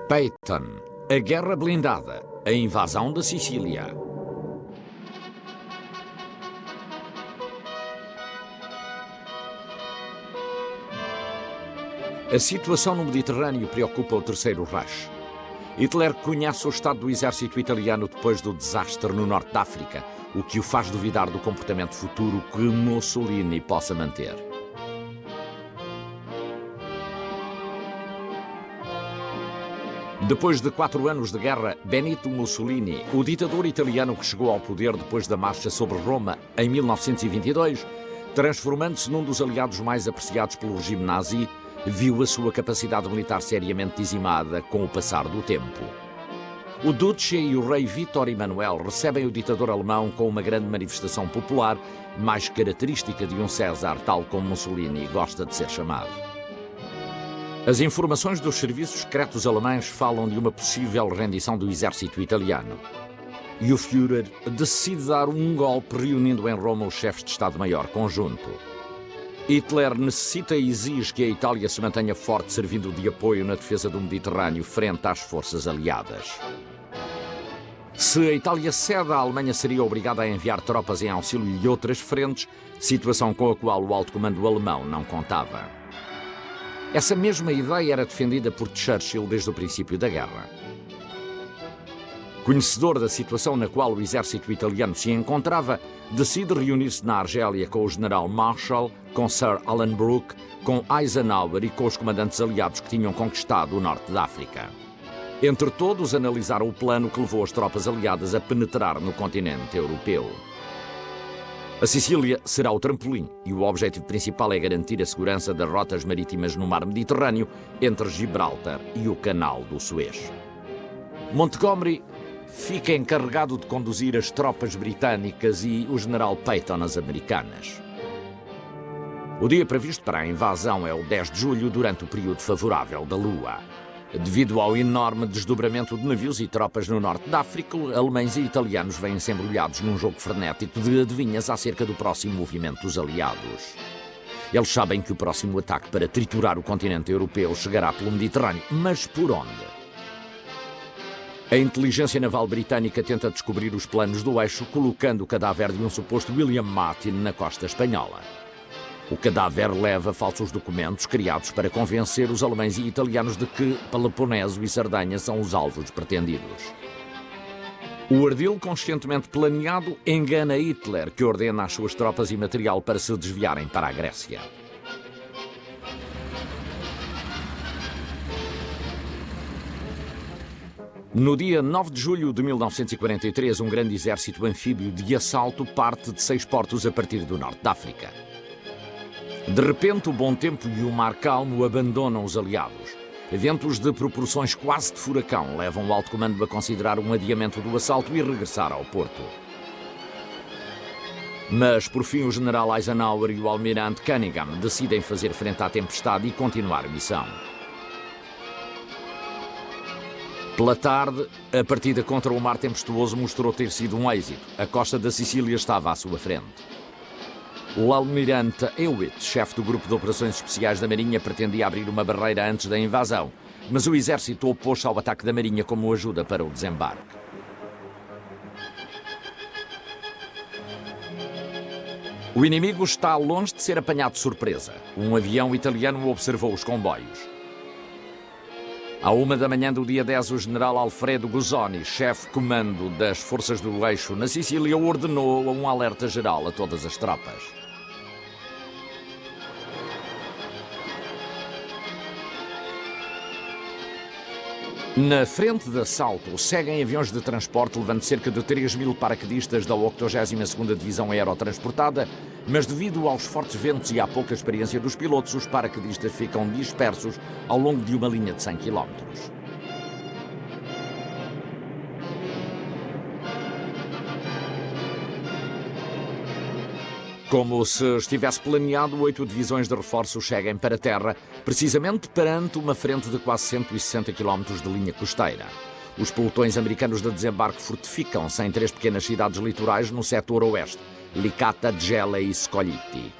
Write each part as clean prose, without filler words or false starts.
Patton, a Guerra Blindada, a invasão da Sicília. A situação no Mediterrâneo preocupa o Terceiro Reich. Hitler conhece o estado do exército italiano depois do desastre no norte da África, o que o faz duvidar do comportamento futuro que Mussolini possa manter. Depois de 4 anos de guerra, Benito Mussolini, o ditador italiano que chegou ao poder depois da marcha sobre Roma em 1922, transformando-se num dos aliados mais apreciados pelo regime nazi, viu a sua capacidade militar seriamente dizimada com o passar do tempo. O Duce e o rei Vítor Emanuel recebem o ditador alemão com uma grande manifestação popular, mais característica de um César, tal como Mussolini gosta de ser chamado. As informações dos serviços secretos alemães falam de uma possível rendição do exército italiano. E o Führer decide dar um golpe reunindo em Roma os chefes de Estado-Maior conjunto. Hitler necessita e exige que a Itália se mantenha forte, servindo de apoio na defesa do Mediterrâneo frente às forças aliadas. Se a Itália cede, a Alemanha seria obrigada a enviar tropas em auxílio de outras frentes, situação com a qual o alto comando alemão não contava. Essa mesma ideia era defendida por Churchill desde o princípio da guerra. Conhecedor da situação na qual o exército italiano se encontrava, decide reunir-se na Argélia com o general Marshall, com Sir Alan Brooke, com Eisenhower e com os comandantes aliados que tinham conquistado o norte da África. Entre todos, analisaram o plano que levou as tropas aliadas a penetrar no continente europeu. A Sicília será o trampolim e o objetivo principal é garantir a segurança das rotas marítimas no mar Mediterrâneo entre Gibraltar e o Canal do Suez. Montgomery fica encarregado de conduzir as tropas britânicas e o general Patton as americanas. O dia previsto para a invasão é o 10 de julho, durante o período favorável da Lua. Devido ao enorme desdobramento de navios e tropas no norte da África, alemães e italianos vêm-se embrulhados num jogo frenético de adivinhas acerca do próximo movimento dos aliados. Eles sabem que o próximo ataque para triturar o continente europeu chegará pelo Mediterrâneo, mas por onde? A inteligência naval britânica tenta descobrir os planos do eixo, colocando o cadáver de um suposto William Martin na costa espanhola. O cadáver leva falsos documentos criados para convencer os alemães e italianos de que Peloponeso e Sardenha são os alvos pretendidos. O ardil conscientemente planeado engana Hitler, que ordena às suas tropas e material para se desviarem para a Grécia. No dia 9 de julho de 1943, um grande exército anfíbio de assalto parte de 6 portos a partir do norte da África. De repente, o bom tempo e o mar calmo abandonam os aliados. Ventos de proporções quase de furacão levam o alto comando a considerar um adiamento do assalto e regressar ao porto. Mas, por fim, o general Eisenhower e o almirante Cunningham decidem fazer frente à tempestade e continuar a missão. Pela tarde, a partida contra o mar tempestuoso mostrou ter sido um êxito. A costa da Sicília estava à sua frente. O almirante Hewitt, chefe do Grupo de Operações Especiais da Marinha, pretendia abrir uma barreira antes da invasão, mas o exército opôs-se ao ataque da Marinha como ajuda para o desembarque. O inimigo está longe de ser apanhado de surpresa. Um avião italiano observou os comboios. À 1 da manhã do dia 10, o general Alfredo Guzzoni, chefe comando das forças do eixo na Sicília, ordenou um alerta geral a todas as tropas. Na frente de assalto, seguem aviões de transporte levando cerca de 3.000 paraquedistas da 82ª Divisão Aerotransportada, mas devido aos fortes ventos e à pouca experiência dos pilotos, os paraquedistas ficam dispersos ao longo de uma linha de 100 km. Como se estivesse planeado, 8 divisões de reforços seguem para a terra, precisamente perante uma frente de quase 160 km de linha costeira. Os pelotões americanos de desembarque fortificam-se em 3 pequenas cidades litorais no setor oeste, Licata, Gela e Scoglitti.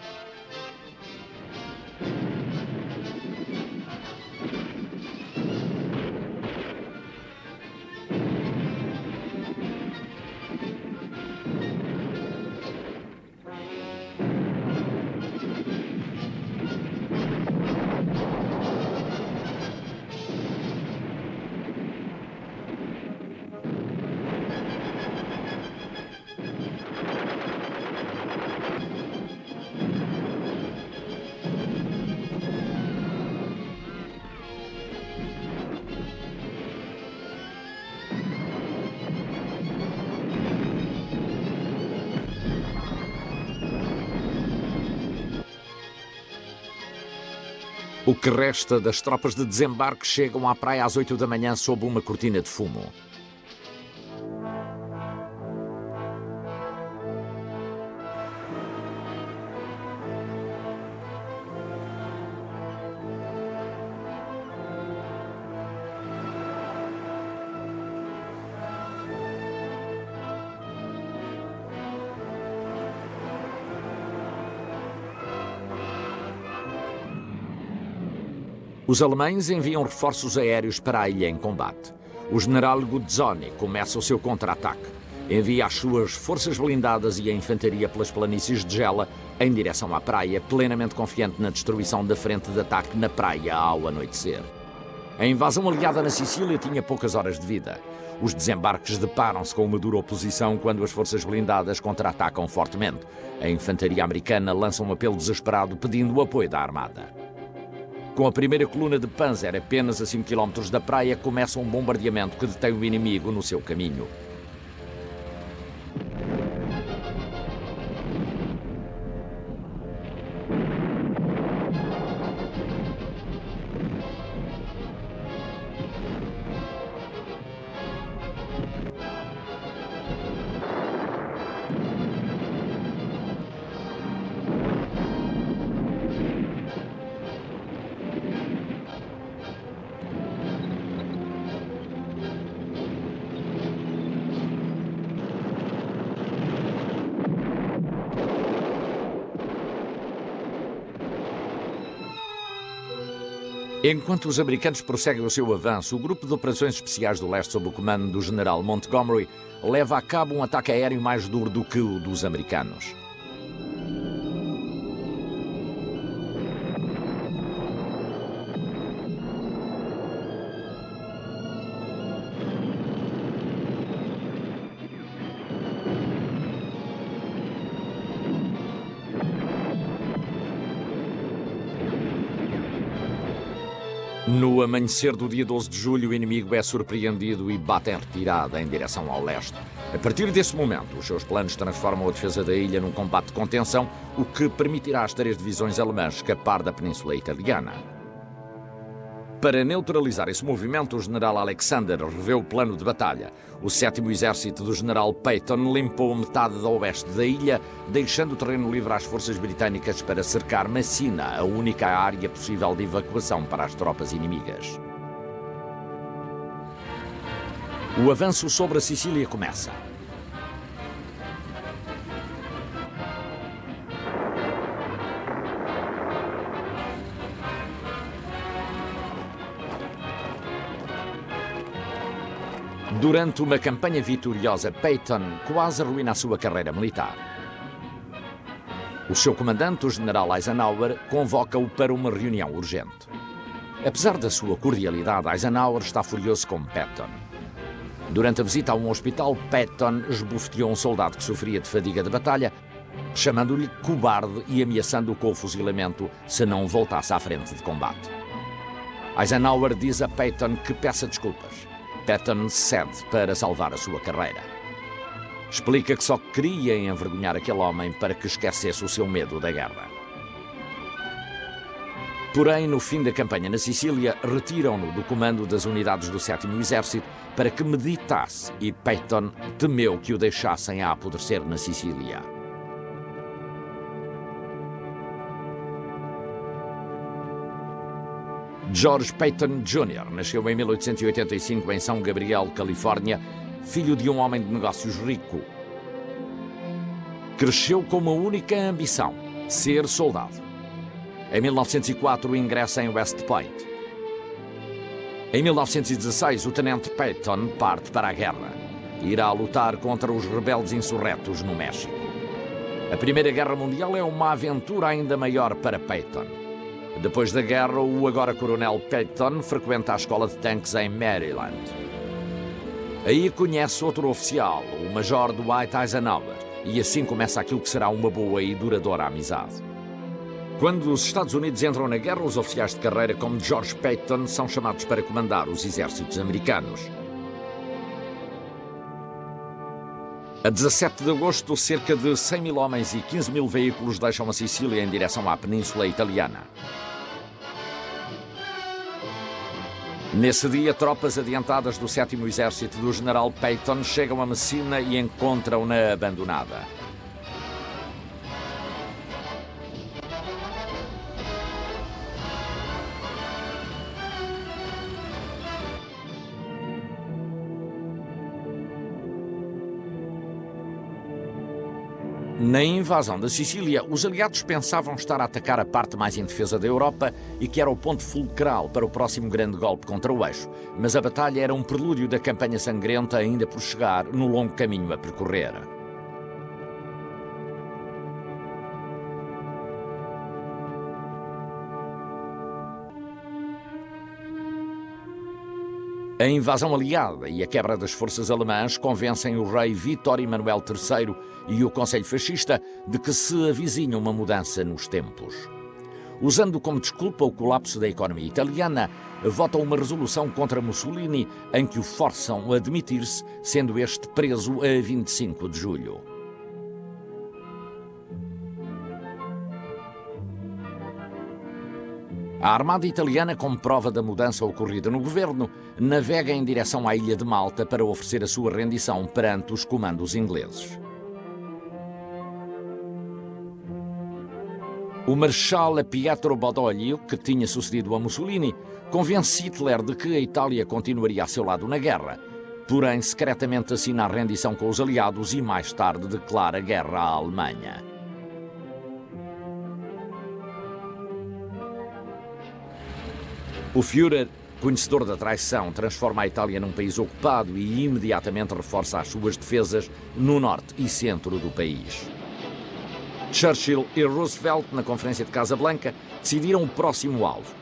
O que resta das tropas de desembarque chegam à praia às 8 da manhã sob uma cortina de fumo. Os alemães enviam reforços aéreos para a ilha em combate. O general Guzzoni começa o seu contra-ataque. Envia as suas forças blindadas e a infantaria pelas planícies de Gela em direção à praia, plenamente confiante na destruição da frente de ataque na praia ao anoitecer. A invasão aliada na Sicília tinha poucas horas de vida. Os desembarques deparam-se com uma dura oposição quando as forças blindadas contra-atacam fortemente. A infantaria americana lança um apelo desesperado pedindo o apoio da armada. Com a primeira coluna de Panzer apenas a 5 km da praia, começa um bombardeamento que detém o inimigo no seu caminho. Enquanto os americanos prosseguem o seu avanço, o Grupo de Operações Especiais do Leste, sob o comando do general Montgomery, leva a cabo um ataque aéreo mais duro do que o dos americanos. No amanhecer do dia 12 de julho, o inimigo é surpreendido e bate em retirada em direção ao leste. A partir desse momento, os seus planos transformam a defesa da ilha num combate de contenção, o que permitirá às 3 divisões alemãs escapar da Península Italiana. Para neutralizar esse movimento, o general Alexander reveu o plano de batalha. O 7º exército do general Patton limpou metade da oeste da ilha, deixando o terreno livre às forças britânicas para cercar Messina, a única área possível de evacuação para as tropas inimigas. O avanço sobre a Sicília começa. Durante uma campanha vitoriosa, Patton quase arruína a sua carreira militar. O seu comandante, o general Eisenhower, convoca-o para uma reunião urgente. Apesar da sua cordialidade, Eisenhower está furioso com Patton. Durante a visita a um hospital, Patton esbofeteou um soldado que sofria de fadiga de batalha, chamando-lhe cobarde e ameaçando-o com o fuzilamento se não voltasse à frente de combate. Eisenhower diz a Patton que peça desculpas. Patton cede para salvar a sua carreira. Explica que só queria envergonhar aquele homem para que esquecesse o seu medo da guerra. Porém, no fim da campanha na Sicília, retiram-no do comando das unidades do 7º Exército para que meditasse e Patton temeu que o deixassem a apodrecer na Sicília. George Patton Jr. nasceu em 1885 em São Gabriel, Califórnia, filho de um homem de negócios rico. Cresceu com uma única ambição: ser soldado. Em 1904 ingressa em West Point. Em 1916 o tenente Patton parte para a guerra. Irá lutar contra os rebeldes insurretos no México. A Primeira Guerra Mundial é uma aventura ainda maior para Patton. Depois da guerra, o agora coronel Patton frequenta a escola de tanques em Maryland. Aí conhece outro oficial, o major Dwight Eisenhower, e assim começa aquilo que será uma boa e duradoura amizade. Quando os Estados Unidos entram na guerra, os oficiais de carreira como George Patton são chamados para comandar os exércitos americanos. A 17 de agosto, cerca de 100 mil homens e 15 mil veículos deixam a Sicília em direção à Península Italiana. Nesse dia, tropas adiantadas do 7º Exército do General Patton chegam a Messina e encontram-na abandonada. Na invasão da Sicília, os aliados pensavam estar a atacar a parte mais indefesa da Europa e que era o ponto fulcral para o próximo grande golpe contra o eixo. Mas a batalha era um prelúdio da campanha sangrenta ainda por chegar, no longo caminho a percorrer. A invasão aliada e a quebra das forças alemãs convencem o rei Vítor Emanuel III e o Conselho Fascista de que se avizinha uma mudança nos tempos. Usando como desculpa o colapso da economia italiana, votam uma resolução contra Mussolini em que o forçam a admitir-se, sendo este preso a 25 de julho. A Armada Italiana, como prova da mudança ocorrida no governo, navega em direção à ilha de Malta para oferecer a sua rendição perante os comandos ingleses. O Marechal Pietro Badoglio, que tinha sucedido a Mussolini, convence Hitler de que a Itália continuaria a seu lado na guerra, porém secretamente assina a rendição com os aliados e mais tarde declara guerra à Alemanha. O Führer, conhecedor da traição, transforma a Itália num país ocupado e imediatamente reforça as suas defesas no norte e centro do país. Churchill e Roosevelt, na Conferência de Casablanca, decidiram o próximo alvo.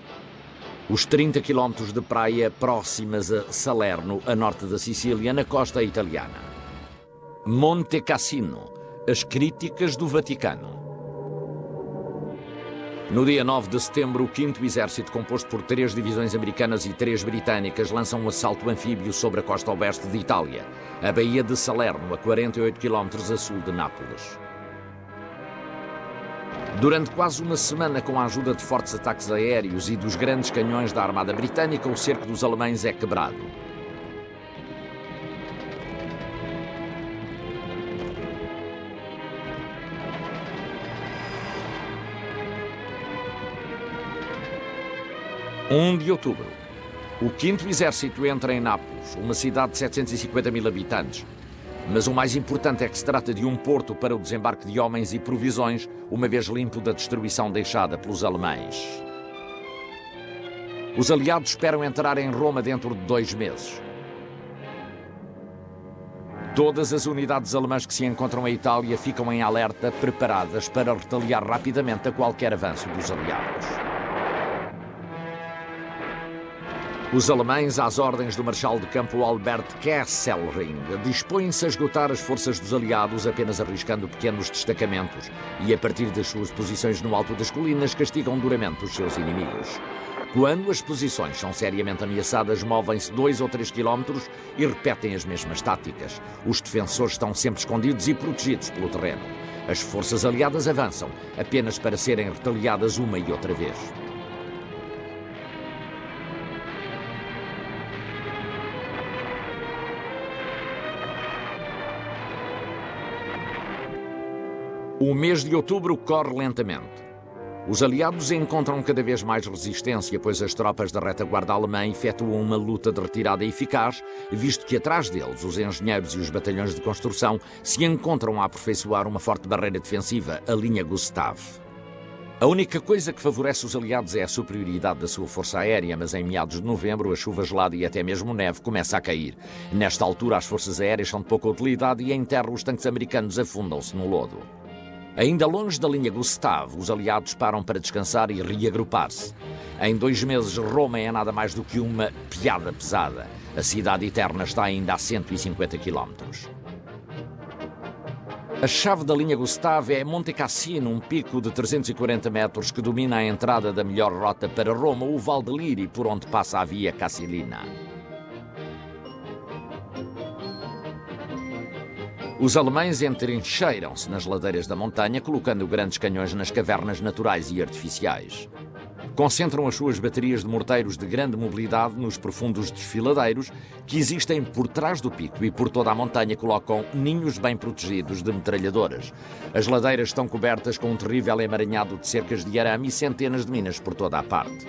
Os 30 quilómetros de praia próximas a Salerno, a norte da Sicília, na costa italiana. Monte Cassino, as críticas do Vaticano. No dia 9 de setembro, o 5º Exército, composto por 3 divisões americanas e 3 britânicas, lança um assalto anfíbio sobre a costa oeste de Itália, a Baía de Salerno, a 48 km a sul de Nápoles. Durante quase uma semana, com a ajuda de fortes ataques aéreos e dos grandes canhões da Armada Britânica, o cerco dos alemães é quebrado. De outubro, o 5º Exército entra em Nápoles, uma cidade de 750 mil habitantes. Mas o mais importante é que se trata de um porto para o desembarque de homens e provisões, uma vez limpo da destruição deixada pelos alemães. Os aliados esperam entrar em Roma dentro de 2 meses. Todas as unidades alemãs que se encontram em Itália ficam em alerta, preparadas para retaliar rapidamente a qualquer avanço dos aliados. Os alemães, às ordens do marechal de campo Albert Kesselring, dispõem-se a esgotar as forças dos aliados, apenas arriscando pequenos destacamentos, e a partir das suas posições no alto das colinas castigam duramente os seus inimigos. Quando as posições são seriamente ameaçadas, movem-se 2 ou 3 quilómetros e repetem as mesmas táticas. Os defensores estão sempre escondidos e protegidos pelo terreno. As forças aliadas avançam, apenas para serem retaliadas uma e outra vez. O mês de outubro corre lentamente. Os aliados encontram cada vez mais resistência, pois as tropas da retaguarda alemã efetuam uma luta de retirada eficaz, visto que atrás deles os engenheiros e os batalhões de construção se encontram a aperfeiçoar uma forte barreira defensiva, a linha Gustav. A única coisa que favorece os aliados é a superioridade da sua força aérea, mas em meados de novembro a chuva gelada e até mesmo neve começa a cair. Nesta altura as forças aéreas são de pouca utilidade e em terra os tanques americanos afundam-se no lodo. Ainda longe da linha Gustav, os aliados param para descansar e reagrupar-se. Em 2 meses, Roma é nada mais do que uma piada pesada. A cidade eterna está ainda a 150 quilómetros. A chave da linha Gustav é Monte Cassino, um pico de 340 metros que domina a entrada da melhor rota para Roma, o Val de Liri, por onde passa a Via Cassilina. Os alemães entrincheiram-se nas ladeiras da montanha, colocando grandes canhões nas cavernas naturais e artificiais. Concentram as suas baterias de morteiros de grande mobilidade nos profundos desfiladeiros que existem por trás do pico e por toda a montanha colocam ninhos bem protegidos de metralhadoras. As ladeiras estão cobertas com um terrível emaranhado de cercas de arame e centenas de minas por toda a parte.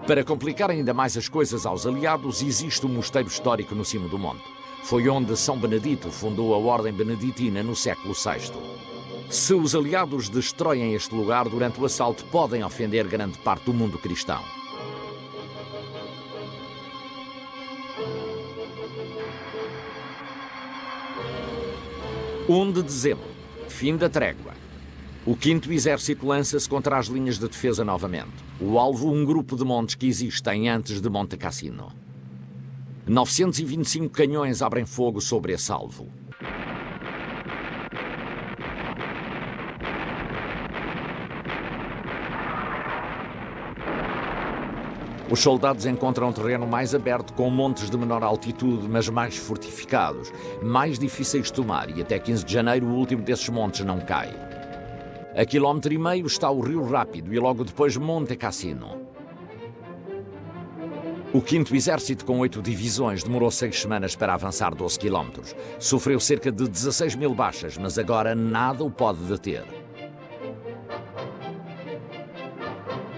Para complicar ainda mais as coisas aos aliados, existe um mosteiro histórico no cimo do monte. Foi onde São Benedito fundou a Ordem Beneditina no século VI. Se os aliados destroem este lugar durante o assalto, podem ofender grande parte do mundo cristão. De dezembro, fim da trégua. O 5º Exército lança-se contra as linhas de defesa novamente. O alvo, um grupo de montes que existem antes de Monte Cassino. 925 canhões abrem fogo sobre esse alvo. Os soldados encontram um terreno mais aberto, com montes de menor altitude, mas mais fortificados, mais difíceis de tomar, e até 15 de janeiro o último desses montes não cai. A 1,5 km está o Rio Rápido e logo depois Monte Cassino. O 5º Exército, com 8 divisões, demorou 6 semanas para avançar 12 km. Sofreu cerca de 16 mil baixas, mas agora nada o pode deter.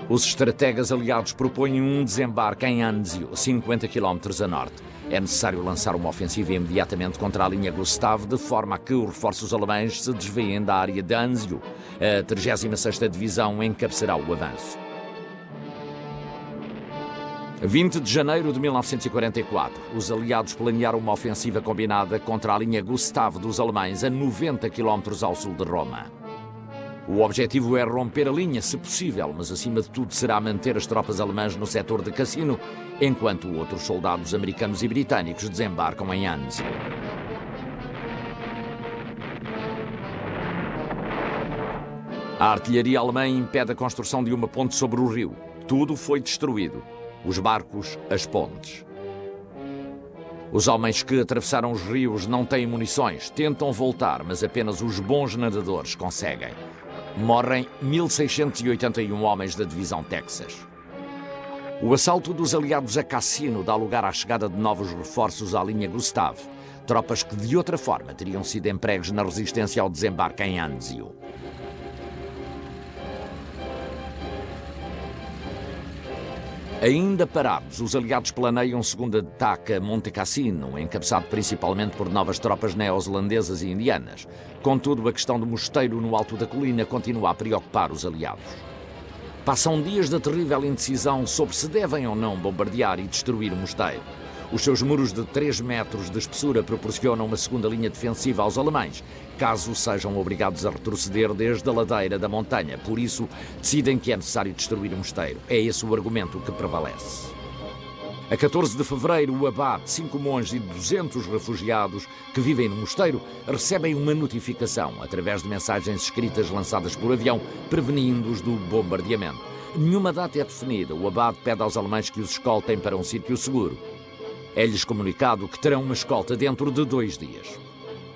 Os estrategas aliados propõem um desembarque em Anzio, 50 km a norte. É necessário lançar uma ofensiva imediatamente contra a linha Gustav, de forma a que os reforços alemães se desviem da área de Anzio. A 36ª Divisão encabeçará o avanço. 20 de janeiro de 1944, os aliados planearam uma ofensiva combinada contra a linha Gustav dos alemães a 90 km ao sul de Roma. O objetivo é romper a linha, se possível, mas acima de tudo será manter as tropas alemãs no setor de Cassino, enquanto outros soldados americanos e britânicos desembarcam em Anzio. A artilharia alemã impede a construção de uma ponte sobre o rio. Tudo foi destruído. Os barcos, as pontes. Os homens que atravessaram os rios não têm munições, tentam voltar, mas apenas os bons nadadores conseguem. Morrem 1.681 homens da divisão Texas. O assalto dos aliados a Cassino dá lugar à chegada de novos reforços à linha Gustav, tropas que de outra forma teriam sido empregues na resistência ao desembarque em Anzio. Ainda parados, os aliados planeiam um segundo ataque a Monte Cassino, encabeçado principalmente por novas tropas neozelandesas e indianas. Contudo, a questão do mosteiro no alto da colina continua a preocupar os aliados. Passam dias de terrível indecisão sobre se devem ou não bombardear e destruir o mosteiro. Os seus muros de 3 metros de espessura proporcionam uma segunda linha defensiva aos alemães, caso sejam obrigados a retroceder desde a ladeira da montanha. Por isso, decidem que é necessário destruir o mosteiro. É esse o argumento que prevalece. A 14 de fevereiro, o abade, 5 monges e 200 refugiados que vivem no mosteiro recebem uma notificação, através de mensagens escritas lançadas por avião, prevenindo-os do bombardeamento. Nenhuma data é definida. O abade pede aos alemães que os escoltem para um sítio seguro. É-lhes comunicado que terão uma escolta dentro de 2 dias.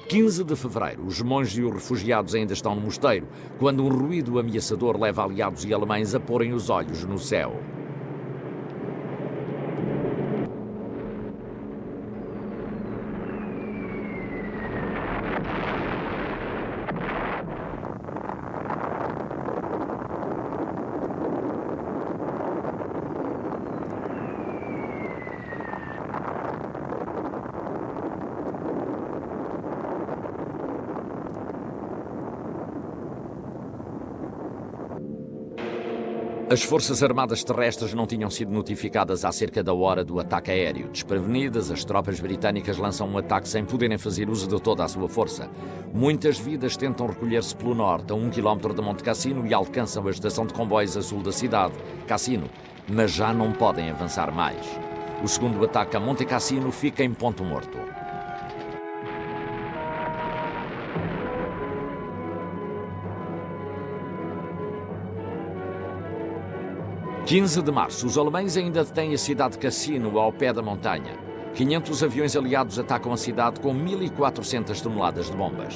15 de fevereiro, os monges e os refugiados ainda estão no mosteiro, quando um ruído ameaçador leva aliados e alemães a porem os olhos no céu. As Forças Armadas Terrestres não tinham sido notificadas há cerca da hora do ataque aéreo. Desprevenidas, as tropas britânicas lançam um ataque sem poderem fazer uso de toda a sua força. Muitas vidas tentam recolher-se pelo norte, a 1 km de Monte Cassino, e alcançam a estação de comboios a sul da cidade, Cassino, mas já não podem avançar mais. O segundo ataque a Monte Cassino fica em ponto morto. 15 de março, os alemães ainda detêm a cidade de Cassino, ao pé da montanha. 500 aviões aliados atacam a cidade com 1.400 toneladas de bombas.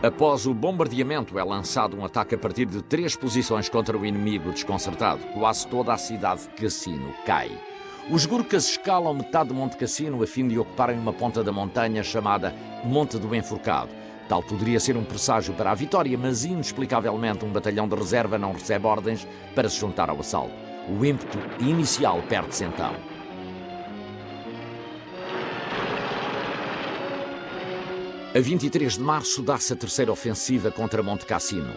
Após o bombardeamento, é lançado um ataque a partir de 3 posições contra o inimigo desconcertado. Quase toda a cidade de Cassino cai. Os Gurkhas escalam metade de Monte Cassino a fim de ocuparem uma ponta da montanha chamada Monte do Enforcado. Tal poderia ser um presságio para a vitória, mas inexplicavelmente um batalhão de reserva não recebe ordens para se juntar ao assalto. O ímpeto inicial perde-se então. A 23 de março dá-se a terceira ofensiva contra Monte Cassino.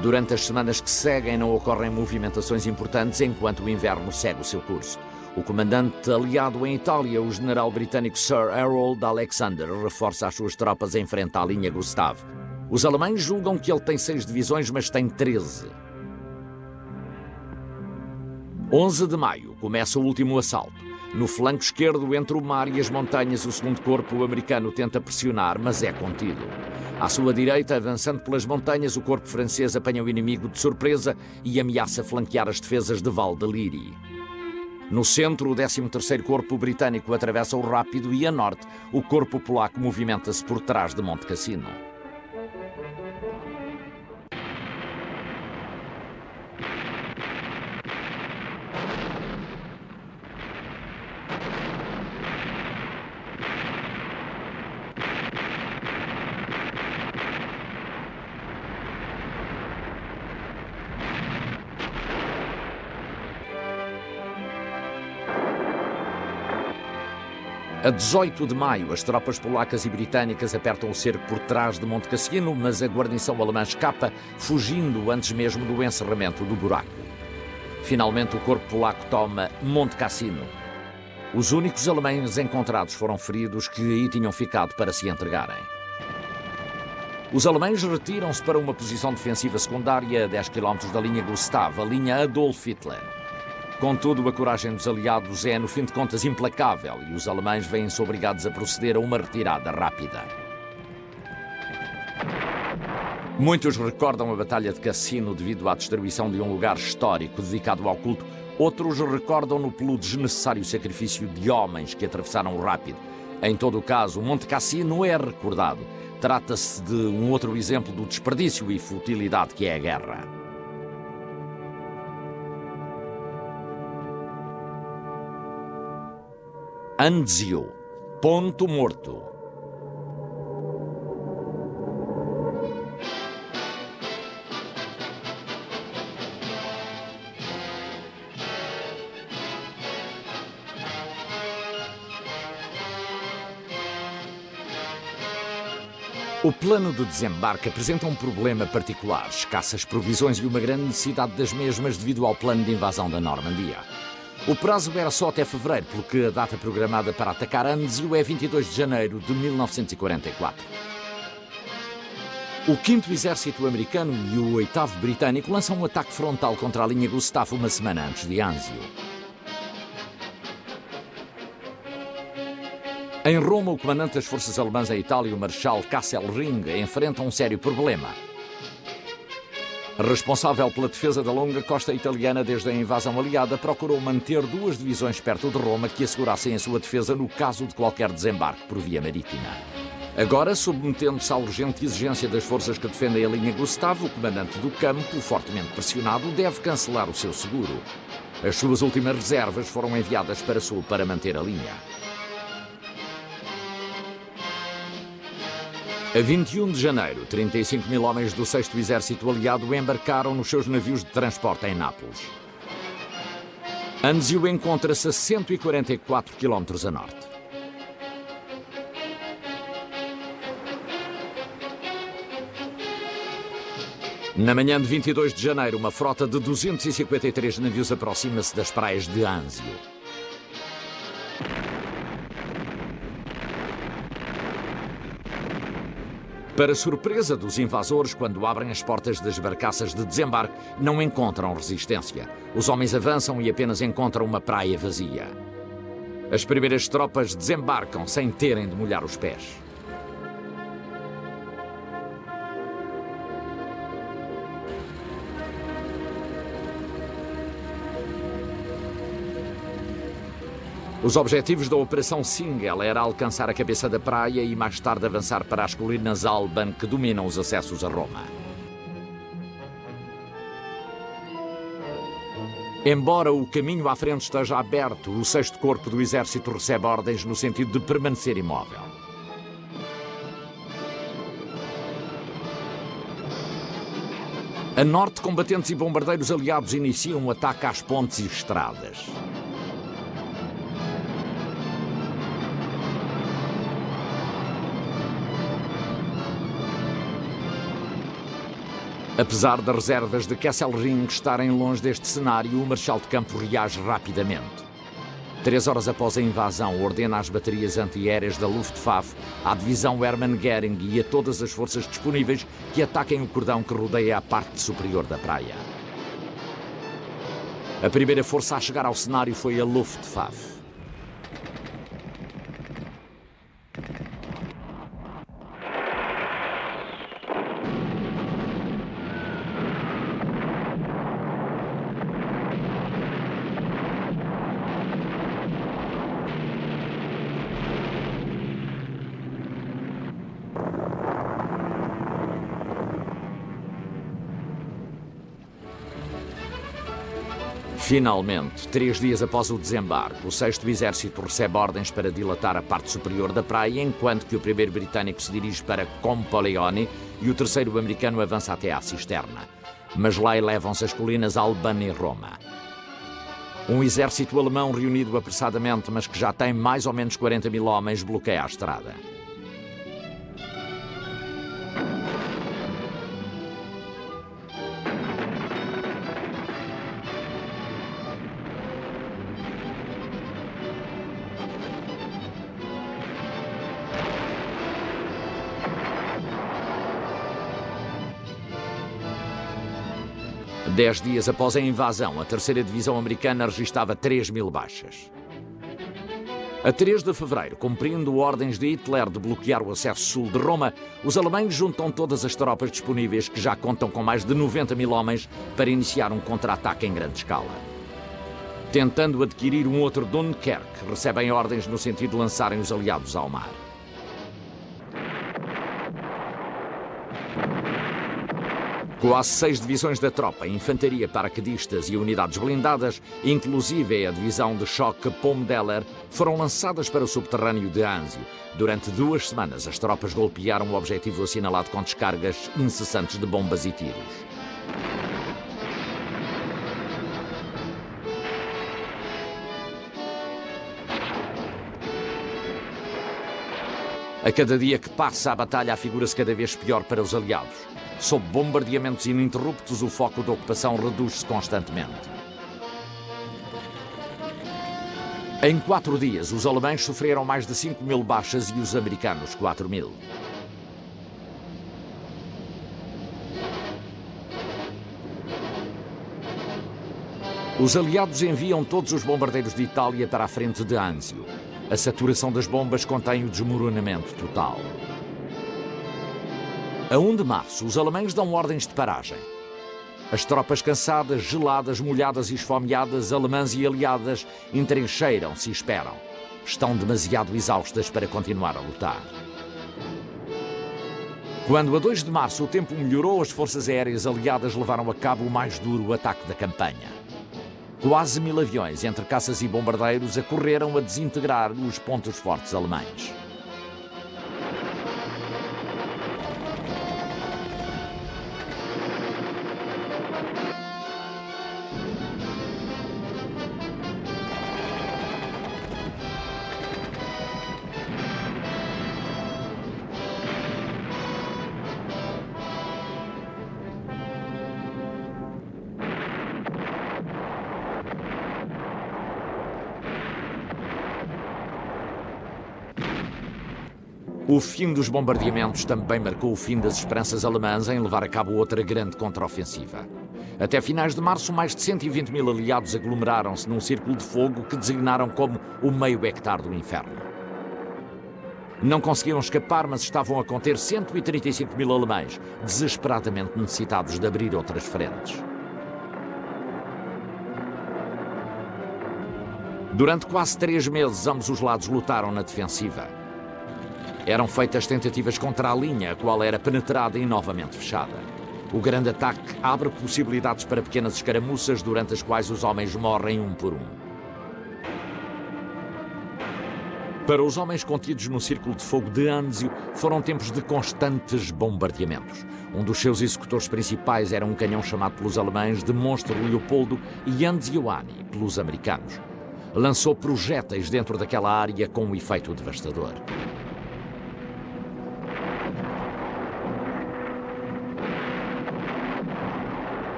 Durante as semanas que seguem não ocorrem movimentações importantes enquanto o inverno segue o seu curso. O comandante aliado em Itália, o general britânico Sir Harold Alexander, reforça as suas tropas em frente à linha Gustav. Os alemães julgam que ele tem 6 divisões, mas tem 13. 11 de maio começa o último assalto. No flanco esquerdo, entre o mar e as montanhas, o segundo corpo americano tenta pressionar, mas é contido. À sua direita, avançando pelas montanhas, o corpo francês apanha o inimigo de surpresa e ameaça flanquear as defesas de Val de Liri. No centro, o 13º Corpo Britânico atravessa o Rápido e, a norte, o corpo polaco movimenta-se por trás de Monte Cassino. A 18 de maio, as tropas polacas e britânicas apertam o cerco por trás de Monte Cassino, mas a guarnição alemã escapa, fugindo antes mesmo do encerramento do buraco. Finalmente, o corpo polaco toma Monte Cassino. Os únicos alemães encontrados foram feridos que aí tinham ficado para se entregarem. Os alemães retiram-se para uma posição defensiva secundária a 10 km da linha Gustav, a linha Adolf Hitler. Contudo, a coragem dos aliados é, no fim de contas, implacável e os alemães veem-se obrigados a proceder a uma retirada rápida. Muitos recordam a Batalha de Cassino devido à destruição de um lugar histórico dedicado ao culto. Outros recordam-no pelo desnecessário sacrifício de homens que atravessaram o Rápido. Em todo o caso, o Monte Cassino é recordado. Trata-se de um outro exemplo do desperdício e futilidade que é a guerra. Anzio, ponto morto. O plano de desembarque apresenta um problema particular: escassas provisões e uma grande necessidade das mesmas devido ao plano de invasão da Normandia. O prazo era só até fevereiro, porque a data programada para atacar Anzio é 22 de janeiro de 1944. O 5º Exército Americano e o 8º Britânico lançam um ataque frontal contra a linha Gustav uma semana antes de Anzio. Em Roma, o comandante das forças alemãs em Itália, o Marechal Kesselring, enfrenta um sério problema. Responsável pela defesa da longa costa italiana desde a invasão aliada, procurou manter 2 divisões perto de Roma que assegurassem a sua defesa no caso de qualquer desembarque por via marítima. Agora, submetendo-se à urgente exigência das forças que defendem a linha Gustav, o comandante do campo, fortemente pressionado, deve cancelar o seu seguro. As suas últimas reservas foram enviadas para sul para manter a linha. A 21 de janeiro, 35.000 homens do 6º Exército Aliado embarcaram nos seus navios de transporte em Nápoles. Anzio encontra-se a 144 km a norte. Na manhã de 22 de janeiro, uma frota de 253 navios aproxima-se das praias de Anzio. Para surpresa dos invasores, quando abrem as portas das barcaças de desembarque, não encontram resistência. Os homens avançam e apenas encontram uma praia vazia. As primeiras tropas desembarcam sem terem de molhar os pés. Os objetivos da Operação Singel era alcançar a cabeça da praia e mais tarde avançar para as colinas Alban que dominam os acessos a Roma. Embora o caminho à frente esteja aberto, o 6º Corpo do Exército recebe ordens no sentido de permanecer imóvel. A norte, combatentes e bombardeiros aliados iniciam um ataque às pontes e estradas. Apesar das reservas de Kesselring estarem longe deste cenário, o Marechal de Campo reage rapidamente. 3 horas após a invasão, ordena às baterias antiaéreas da Luftwaffe, à divisão Hermann Göring e a todas as forças disponíveis que ataquem o cordão que rodeia a parte superior da praia. A primeira força a chegar ao cenário foi a Luftwaffe. Finalmente, 3 dias após o desembarque, o 6º Exército recebe ordens para dilatar a parte superior da praia, enquanto que o 1º britânico se dirige para Campoleone e o 3º americano avança até à cisterna. Mas lá elevam-se as colinas Alban e Roma. Um exército alemão reunido apressadamente, mas que já tem mais ou menos 40.000 homens, bloqueia a estrada. Dez dias após a invasão, a 3ª Divisão Americana registava 3.000 baixas. A 3 de fevereiro, cumprindo ordens de Hitler de bloquear o acesso sul de Roma, os alemães juntam todas as tropas disponíveis, que já contam com mais de 90.000 homens, para iniciar um contra-ataque em grande escala. Tentando adquirir um outro Dunkerque, recebem ordens no sentido de lançarem os aliados ao mar. Quase 6 divisões da tropa, infantaria, paraquedistas e unidades blindadas, inclusive a divisão de choque Pommedeller, foram lançadas para o subterrâneo de Anzio. Durante 2 semanas, as tropas golpearam o objetivo assinalado com descargas incessantes de bombas e tiros. A cada dia que passa, a batalha afigura-se cada vez pior para os aliados. Sob bombardeamentos ininterruptos, o foco da ocupação reduz-se constantemente. Em 4 dias, os alemães sofreram mais de 5.000 baixas e os americanos 4.000. Os aliados enviam todos os bombardeiros de Itália para a frente de Anzio. A saturação das bombas contém o desmoronamento total. A 1 de março, os alemães dão ordens de paragem. As tropas cansadas, geladas, molhadas e esfomeadas, alemãs e aliadas, entrincheiram-se e esperam. Estão demasiado exaustas para continuar a lutar. Quando a 2 de março o tempo melhorou, as forças aéreas aliadas levaram a cabo o mais duro ataque da campanha. Quase 1.000 aviões, entre caças e bombardeiros, acorreram a desintegrar os pontos fortes alemães. O fim dos bombardeamentos também marcou o fim das esperanças alemãs em levar a cabo outra grande contraofensiva. Até finais de março, mais de 120.000 aliados aglomeraram-se num círculo de fogo que designaram como o meio hectare do inferno. Não conseguiram escapar, mas estavam a conter 135.000 alemães, desesperadamente necessitados de abrir outras frentes. Durante quase 3 meses, ambos os lados lutaram na defensiva. Eram feitas tentativas contra a linha, a qual era penetrada e novamente fechada. O grande ataque abre possibilidades para pequenas escaramuças, durante as quais os homens morrem um por um. Para os homens contidos no círculo de fogo de Anzio, foram tempos de constantes bombardeamentos. Um dos seus executores principais era um canhão chamado pelos alemães de Monstro Leopoldo e Anzioani pelos americanos. Lançou projéteis dentro daquela área com um efeito devastador.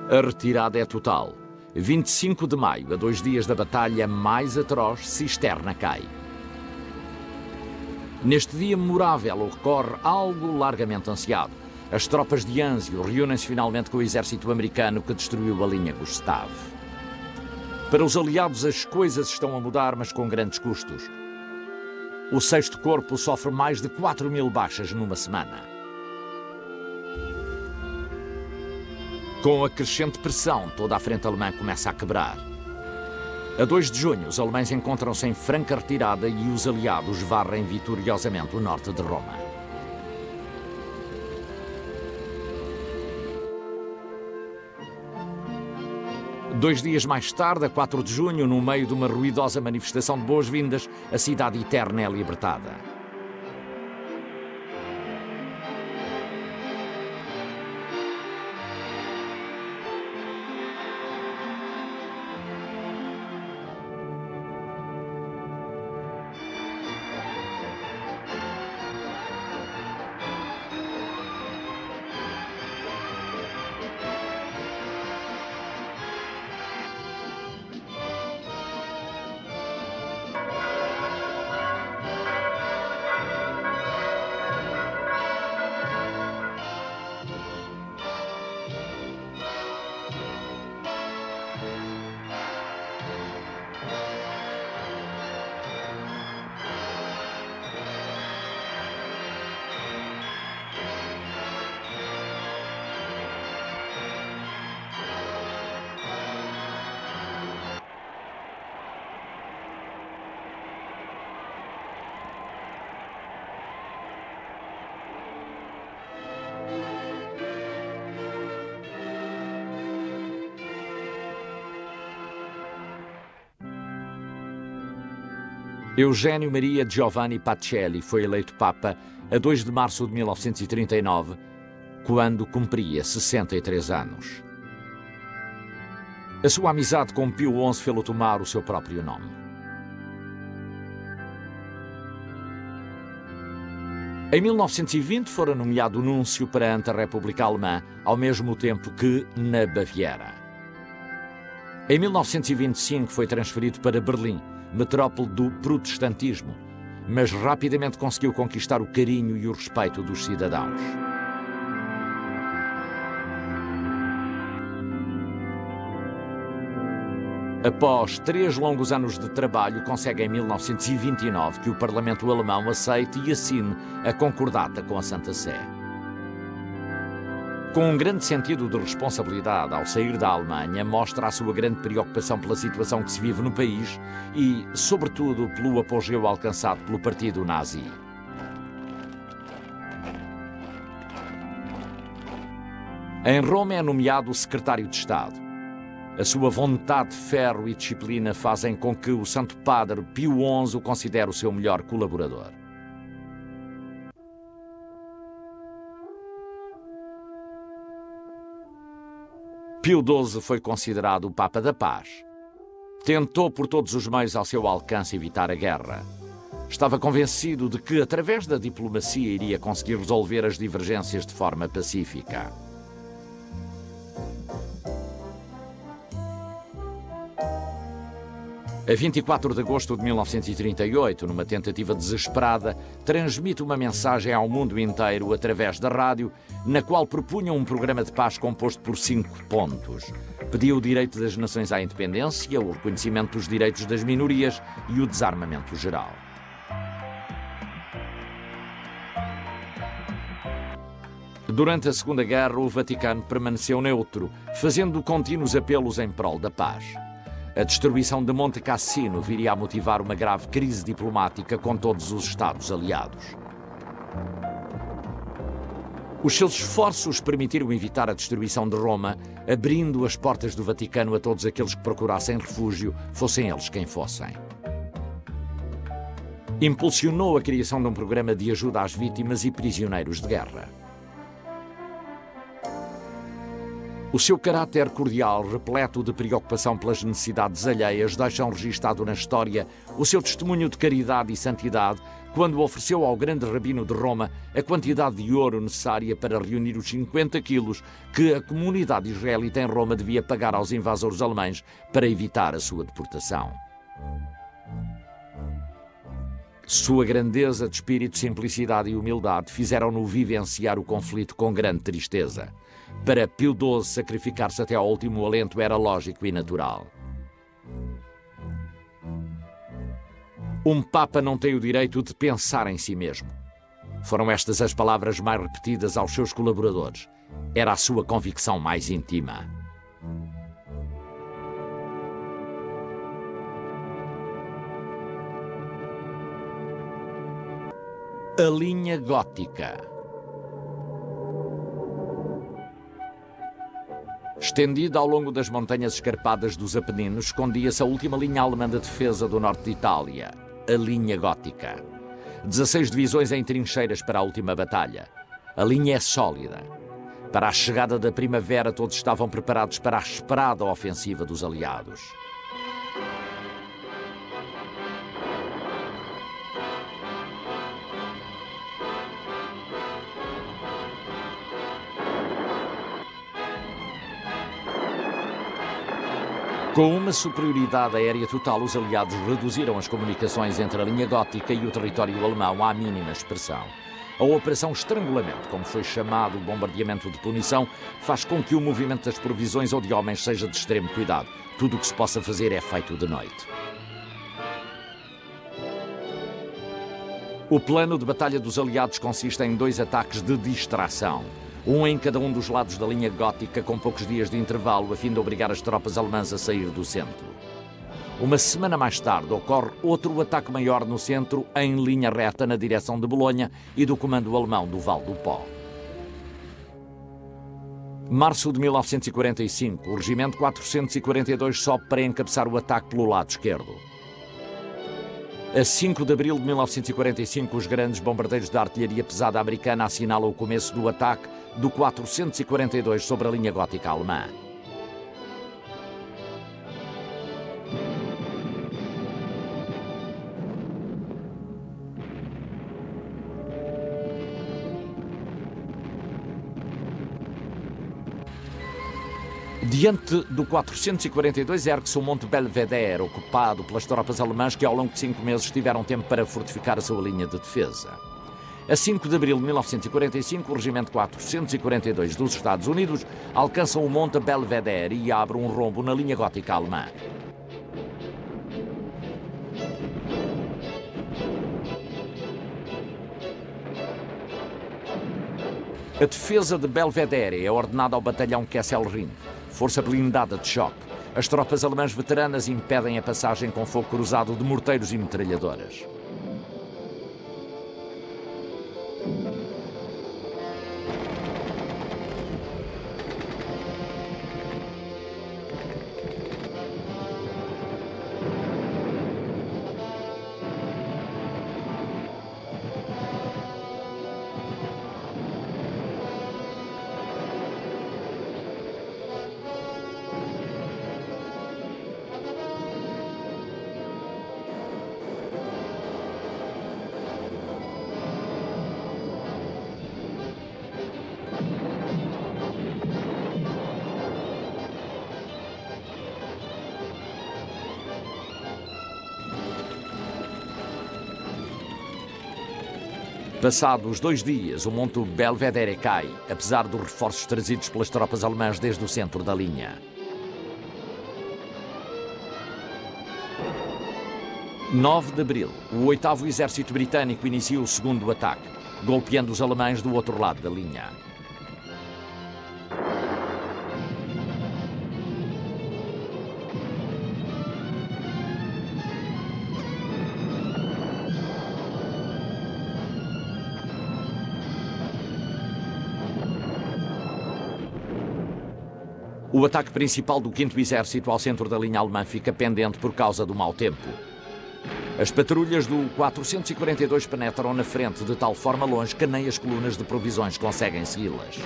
A retirada é total. 25 de maio, a 2 dias da batalha mais atroz, Cisterna cai. Neste dia memorável ocorre algo largamente ansiado. As tropas de Anzio reúnem-se finalmente com o exército americano que destruiu a linha Gustav. Para os aliados as coisas estão a mudar, mas com grandes custos. O 6º Corpo sofre mais de 4.000 baixas numa semana. Com a crescente pressão, toda a frente alemã começa a quebrar. A 2 de junho, os alemães encontram-se em franca retirada e os aliados varrem vitoriosamente o norte de Roma. Dois dias mais tarde, a 4 de junho, no meio de uma ruidosa manifestação de boas-vindas, a cidade eterna é libertada. Eugênio Maria Giovanni Pacelli foi eleito Papa a 2 de março de 1939, quando cumpria 63 anos. A sua amizade com Pio XI fê-lo tomar o seu próprio nome. Em 1920 fora nomeado núncio perante a República Alemã, ao mesmo tempo que na Baviera. Em 1925 foi transferido para Berlim, metrópole do protestantismo, mas rapidamente conseguiu conquistar o carinho e o respeito dos cidadãos. Após 3 longos anos de trabalho, consegue em 1929 que o Parlamento alemão aceite e assine a concordata com a Santa Sé. Com um grande sentido de responsabilidade ao sair da Alemanha, mostra a sua grande preocupação pela situação que se vive no país e, sobretudo, pelo apogeu alcançado pelo partido nazi. Em Roma é nomeado secretário de Estado. A sua vontade de ferro e disciplina fazem com que o Santo Padre Pio XI o considere o seu melhor colaborador. Pio XII foi considerado o Papa da Paz. Tentou por todos os meios ao seu alcance evitar a guerra. Estava convencido de que, através da diplomacia, iria conseguir resolver as divergências de forma pacífica. A 24 de agosto de 1938, numa tentativa desesperada, transmite uma mensagem ao mundo inteiro através da rádio, na qual propunha um programa de paz composto por 5 pontos. Pedia o direito das nações à independência, o reconhecimento dos direitos das minorias e o desarmamento geral. Durante a Segunda Guerra, o Vaticano permaneceu neutro, fazendo contínuos apelos em prol da paz. A destruição de Monte Cassino viria a motivar uma grave crise diplomática com todos os Estados aliados. Os seus esforços permitiram evitar a destruição de Roma, abrindo as portas do Vaticano a todos aqueles que procurassem refúgio, fossem eles quem fossem. Impulsionou a criação de um programa de ajuda às vítimas e prisioneiros de guerra. O seu caráter cordial, repleto de preocupação pelas necessidades alheias, deixam registado na história o seu testemunho de caridade e santidade quando ofereceu ao grande rabino de Roma a quantidade de ouro necessária para reunir os 50 quilos que a comunidade israelita em Roma devia pagar aos invasores alemães para evitar a sua deportação. Sua grandeza de espírito, simplicidade e humildade fizeram-no vivenciar o conflito com grande tristeza. Para Pio XII, sacrificar-se até ao último alento era lógico e natural. Um Papa não tem o direito de pensar em si mesmo. Foram estas as palavras mais repetidas aos seus colaboradores. Era a sua convicção mais íntima. A linha gótica. Estendida ao longo das montanhas escarpadas dos Apeninos, escondia-se a última linha alemã de defesa do norte de Itália, a linha gótica. 16 divisões em trincheiras para a última batalha. A linha é sólida. Para a chegada da primavera, todos estavam preparados para a esperada ofensiva dos aliados. Com uma superioridade aérea total, os aliados reduziram as comunicações entre a linha gótica e o território alemão à mínima expressão. A Operação Estrangulamento, como foi chamado o bombardeamento de punição, faz com que o movimento das provisões ou de homens seja de extremo cuidado. Tudo o que se possa fazer é feito de noite. O plano de batalha dos aliados consiste em 2 ataques de distração. Um em cada um dos lados da linha gótica, com poucos dias de intervalo, a fim de obrigar as tropas alemãs a sair do centro. Uma semana mais tarde, ocorre outro ataque maior no centro, em linha reta na direção de Bolonha e do comando alemão do Val do Pó. Março de 1945, o Regimento 442 sobe para encabeçar o ataque pelo lado esquerdo. A 5 de abril de 1945, os grandes bombardeiros da artilharia pesada americana assinalam o começo do ataque do 442 sobre a linha gótica alemã. Diante do 442 ergue-se o Monte Belvedere, ocupado pelas tropas alemãs que ao longo de 5 meses tiveram tempo para fortificar a sua linha de defesa. A 5 de abril de 1945, o Regimento 442 dos Estados Unidos alcança o Monte Belvedere e abre um rombo na linha gótica alemã. A defesa de Belvedere é ordenada ao batalhão Kesselring, força blindada de choque. As tropas alemãs veteranas impedem a passagem com fogo cruzado de morteiros e metralhadoras. Passados 2 dias, o monte Belvedere cai, apesar dos reforços trazidos pelas tropas alemãs desde o centro da linha. 9 de abril, o 8º Exército Britânico inicia o segundo ataque, golpeando os alemães do outro lado da linha. O ataque principal do 5º Exército ao centro da linha alemã fica pendente por causa do mau tempo. As patrulhas do 442 penetram na frente de tal forma longe que nem as colunas de provisões conseguem segui-las.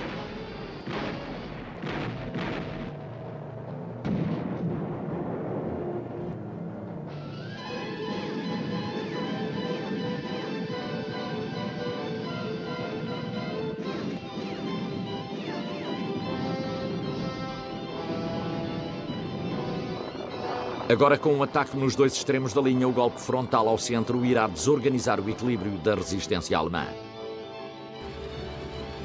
Agora, com um ataque nos dois extremos da linha, o golpe frontal ao centro irá desorganizar o equilíbrio da resistência alemã.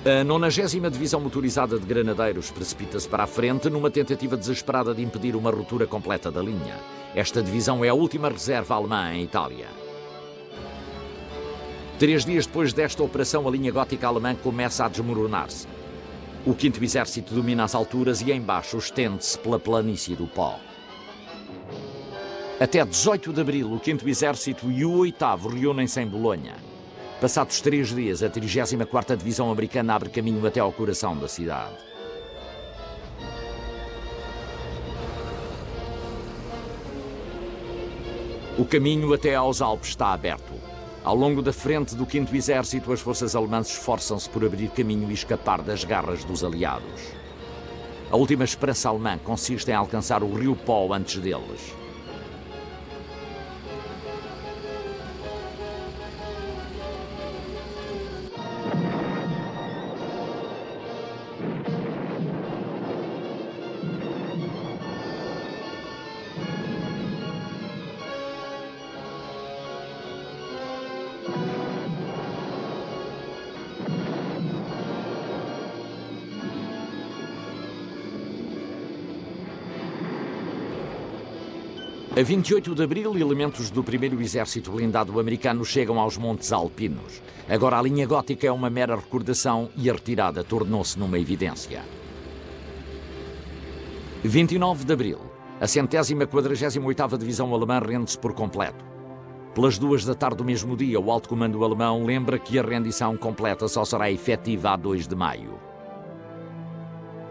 A 90ª Divisão Motorizada de Granadeiros precipita-se para a frente numa tentativa desesperada de impedir uma ruptura completa da linha. Esta divisão é a última reserva alemã em Itália. 3 dias depois desta operação, a linha gótica alemã começa a desmoronar-se. O 5º Exército domina as alturas e, embaixo, estende-se pela planície do Pó. Até 18 de abril, o 5º Exército e o 8º reúnem-se em Bolonha. Passados 3 dias, a 34ª Divisão Americana abre caminho até ao coração da cidade. O caminho até aos Alpes está aberto. Ao longo da frente do 5º Exército, as forças alemãs esforçam-se por abrir caminho e escapar das garras dos aliados. A última esperança alemã consiste em alcançar o rio Pó antes deles. A 28 de abril, elementos do 1º Exército Blindado americano chegam aos Montes Alpinos. Agora a linha gótica é uma mera recordação e a retirada tornou-se numa evidência. 29 de abril, a 148ª Divisão Alemã rende-se por completo. Pelas 2 da tarde do mesmo dia, o alto comando alemão lembra que a rendição completa só será efetiva a 2 de maio.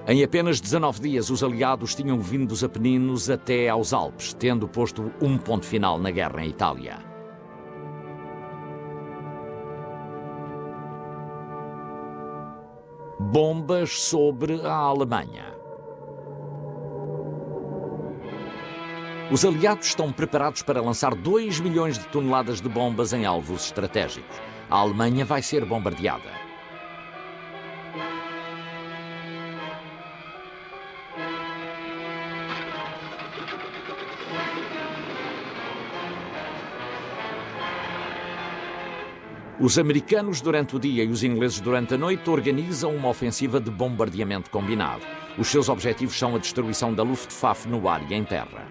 Em apenas 19 dias, os aliados tinham vindo dos Apeninos até aos Alpes, tendo posto um ponto final na guerra em Itália. Bombas sobre a Alemanha. Os aliados estão preparados para lançar 2 milhões de toneladas de bombas em alvos estratégicos. A Alemanha vai ser bombardeada. Os americanos durante o dia e os ingleses durante a noite organizam uma ofensiva de bombardeamento combinado. Os seus objetivos são a destruição da Luftwaffe no ar e em terra.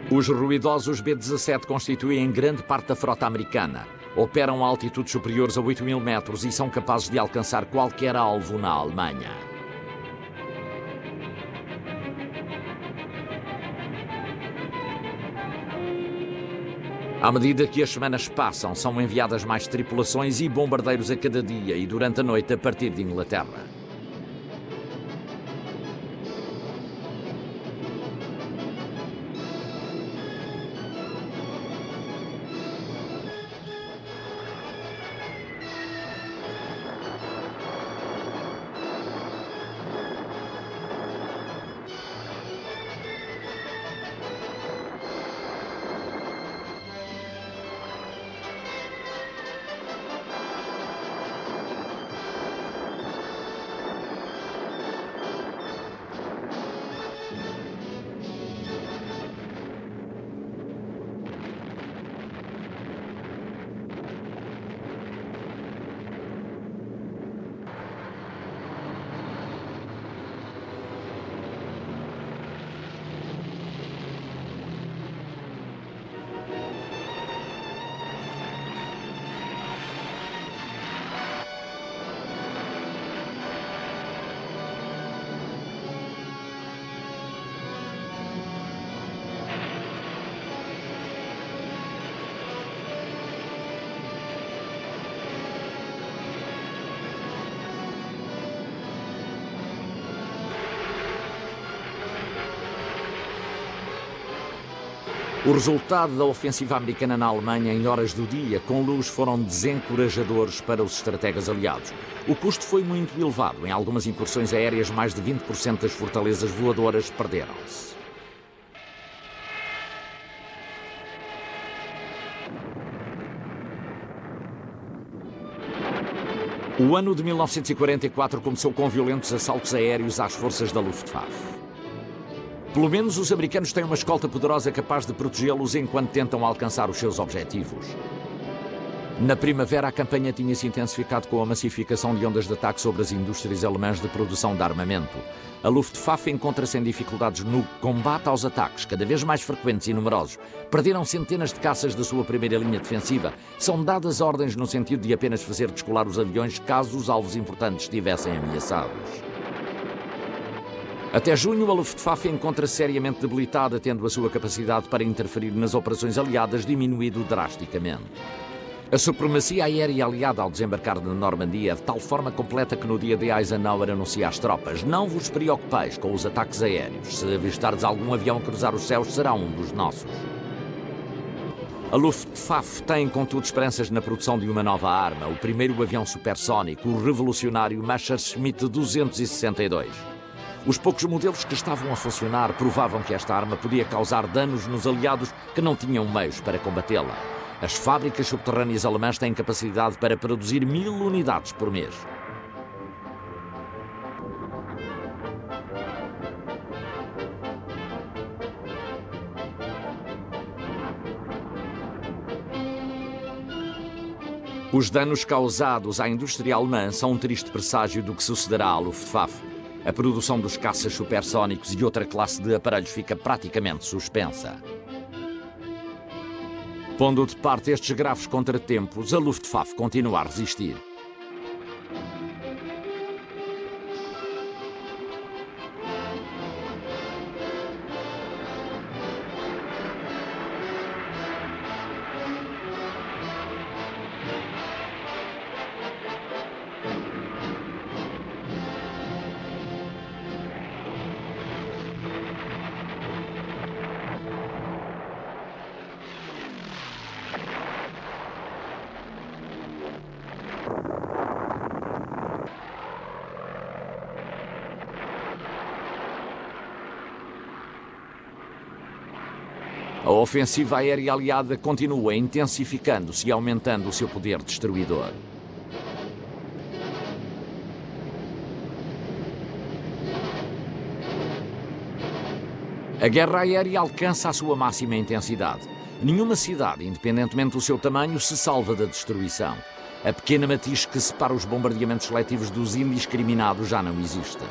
Os ruidosos B-17 constituem grande parte da frota americana. Operam a altitudes superiores a 8.000 metros e são capazes de alcançar qualquer alvo na Alemanha. À medida que as semanas passam, são enviadas mais tripulações e bombardeiros a cada dia e durante a noite a partir de Inglaterra. O resultado da ofensiva americana na Alemanha em horas do dia, com luz, foram desencorajadores para os estrategas aliados. O custo foi muito elevado. Em algumas incursões aéreas, mais de 20% das fortalezas voadoras perderam-se. O ano de 1944 começou com violentos assaltos aéreos às forças da Luftwaffe. Pelo menos os americanos têm uma escolta poderosa capaz de protegê-los enquanto tentam alcançar os seus objetivos. Na primavera, a campanha tinha-se intensificado com a massificação de ondas de ataque sobre as indústrias alemãs de produção de armamento. A Luftwaffe encontra-se em dificuldades no combate aos ataques, cada vez mais frequentes e numerosos. Perderam centenas de caças da sua primeira linha defensiva. São dadas ordens no sentido de apenas fazer descolar os aviões caso os alvos importantes estivessem ameaçados. Até junho, a Luftwaffe encontra-se seriamente debilitada, tendo a sua capacidade para interferir nas operações aliadas diminuído drasticamente. A supremacia aérea aliada ao desembarcar na Normandia é de tal forma completa que no dia de Eisenhower anuncia às tropas: não vos preocupeis com os ataques aéreos. Se avistardes algum avião a cruzar os céus, será um dos nossos. A Luftwaffe tem, contudo, esperanças na produção de uma nova arma, o primeiro avião supersónico, o revolucionário Messerschmitt 262. Os poucos modelos que estavam a funcionar provavam que esta arma podia causar danos nos aliados que não tinham meios para combatê-la. As fábricas subterrâneas alemãs têm capacidade para produzir 1000 unidades por mês. Os danos causados à indústria alemã são um triste presságio do que sucederá à Luftwaffe. A produção dos caças supersónicos e outra classe de aparelhos fica praticamente suspensa. Pondo de parte estes graves contratempos, a Luftwaffe continua a resistir. A ofensiva aérea aliada continua intensificando-se e aumentando o seu poder destruidor. A guerra aérea alcança a sua máxima intensidade. Nenhuma cidade, independentemente do seu tamanho, se salva da destruição. A pequena matiz que separa os bombardeamentos seletivos dos indiscriminados já não existe.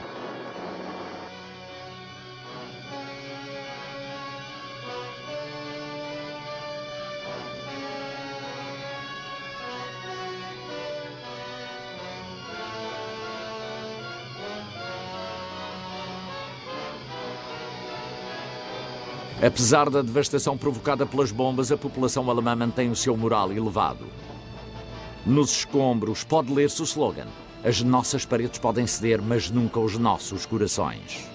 Apesar da devastação provocada pelas bombas, a população alemã mantém o seu moral elevado. Nos escombros pode ler-se o slogan: as nossas paredes podem ceder, mas nunca os nossos corações.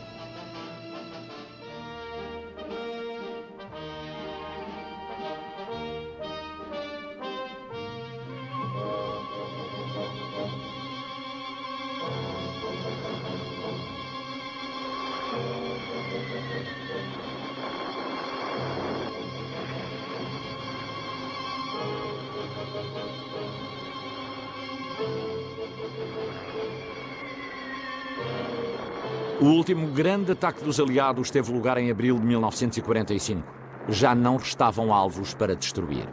O último grande ataque dos aliados teve lugar em abril de 1945. Já não restavam alvos para destruir.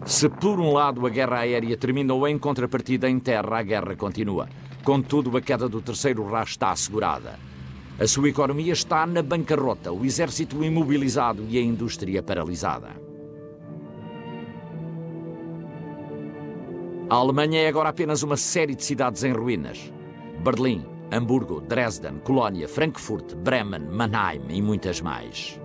Se por um lado a guerra aérea terminou, em contrapartida em terra a guerra continua. Contudo, a queda do Terceiro Reich está assegurada. A sua economia está na bancarrota, o exército imobilizado e a indústria paralisada. A Alemanha é agora apenas uma série de cidades em ruínas. Berlim, Hamburgo, Dresden, Colónia, Frankfurt, Bremen, Mannheim e muitas mais.